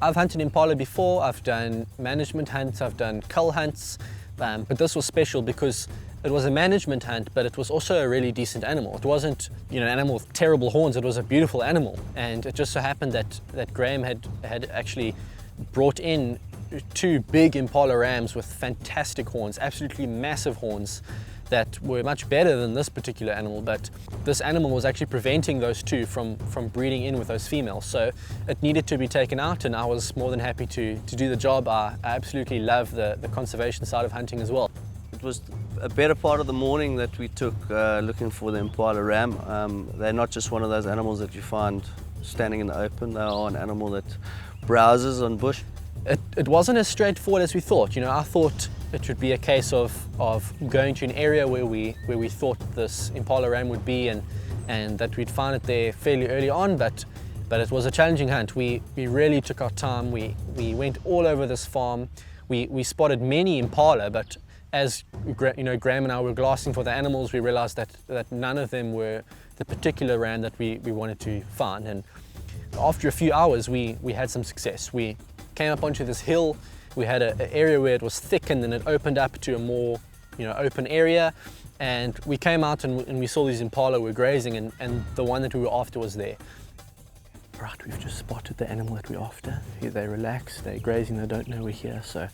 I've hunted Impala before, I've done management hunts, I've done cull hunts, but this was special because it was a management hunt, but it was also a really decent animal. It wasn't, an animal with terrible horns, it was a beautiful animal. And it just so happened that Graham had actually brought in 2 big Impala rams with fantastic horns, absolutely massive horns, that were much better than this particular animal, but this animal was actually preventing those 2 from breeding in with those females. So it needed to be taken out, and I was more than happy to do the job. I absolutely love the conservation side of hunting as well. It was a better part of the morning that we took looking for the Impala ram. They're not just one of those animals that you find standing in the open. They are an animal that browses on bush. It wasn't as straightforward as we thought. I thought it would be a case of going to an area where we thought this Impala ram would be, and that we'd find it there fairly early on, but it was a challenging hunt. We really took our time. We went all over this farm. We spotted many Impala, but as Graham and I were glassing for the animals, we realized that none of them were the particular ram that we wanted to find. And after a few hours, we had some success. We came up onto this hill. We had an area where it was thick, and then it opened up to a more open area, and we came out and we saw these Impala were grazing, and the one that we were after was there. Right, we've just spotted the animal that we're after. They're relaxed, they're grazing, they don't know we're here, so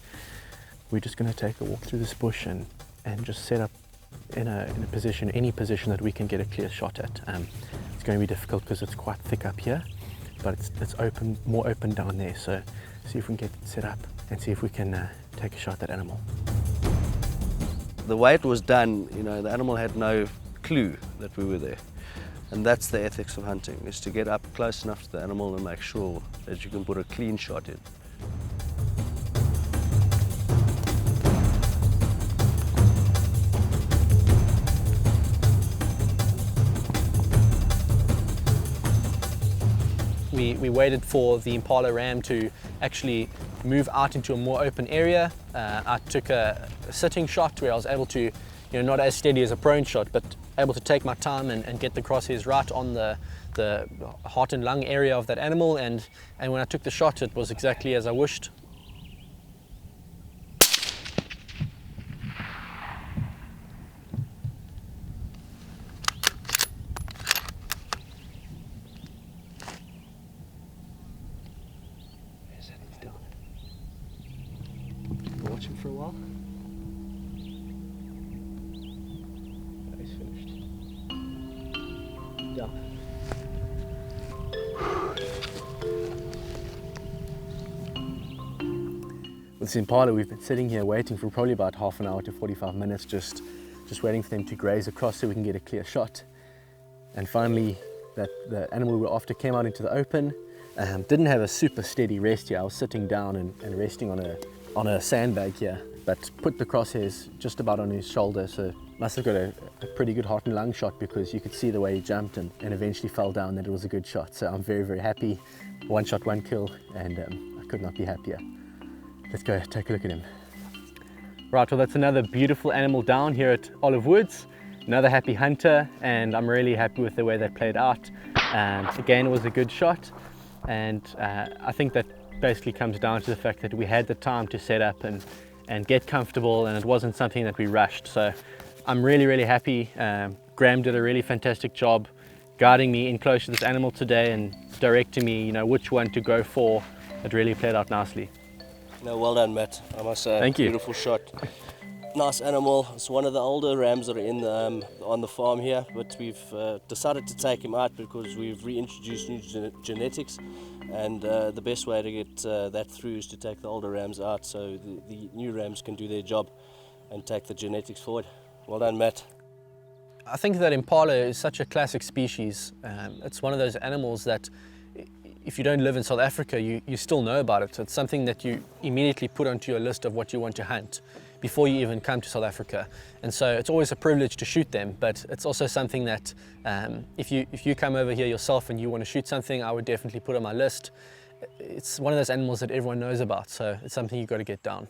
we're just going to take a walk through this bush and just set up in a position, any position that we can get a clear shot at. It's going to be difficult because it's quite thick up here, but it's open, more open down there, so see if we can get it set up and see if we can take a shot at that animal. The way it was done, the animal had no clue that we were there. And that's the ethics of hunting, is to get up close enough to the animal and make sure that you can put a clean shot in. We waited for the Impala ram to actually move out into a more open area. I took a sitting shot where I was able to, not as steady as a prone shot, but able to take my time and get the crosshairs right on the heart and lung area of that animal. And when I took the shot, it was exactly as I wished. Watch him for a while. He's finished. Yeah. With this Impala, we've been sitting here waiting for probably about half an hour to 45 minutes, just waiting for them to graze across so we can get a clear shot. And finally, the animal we were after came out into the open. Didn't have a super steady rest here. I was sitting down and resting on a sandbag here, but put the crosshairs just about on his shoulder, so must have got a pretty good heart and lung shot, because you could see the way he jumped and eventually fell down, that it was a good shot. So I'm very, very happy. One shot, one kill, and I could not be happier. Let's go take a look at him. Right, well, that's another beautiful animal down here at Olivewoods. Another happy hunter, and I'm really happy with the way that played out. Again, it was a good shot, and I think that basically comes down to the fact that we had the time to set up and get comfortable, and it wasn't something that we rushed. So I'm really, really happy. Graham did a really fantastic job guiding me in close to this animal today and directing me, which one to go for. It really played out nicely. Well done, Matt. I must say, thank you. Beautiful shot. Nice animal. It's one of the older rams that are on the farm here, but we've decided to take him out because we've reintroduced new genetics, and the best way to get that through is to take the older rams out so the new rams can do their job and take the genetics forward. Well done, Matt. I think that Impala is such a classic species. It's one of those animals that if you don't live in South Africa, you still know about it. It's something that you immediately put onto your list of what you want to hunt before you even come to South Africa. And so it's always a privilege to shoot them, but it's also something that if you come over here yourself and you want to shoot something, I would definitely put on my list. It's one of those animals that everyone knows about, so it's something you've got to get down.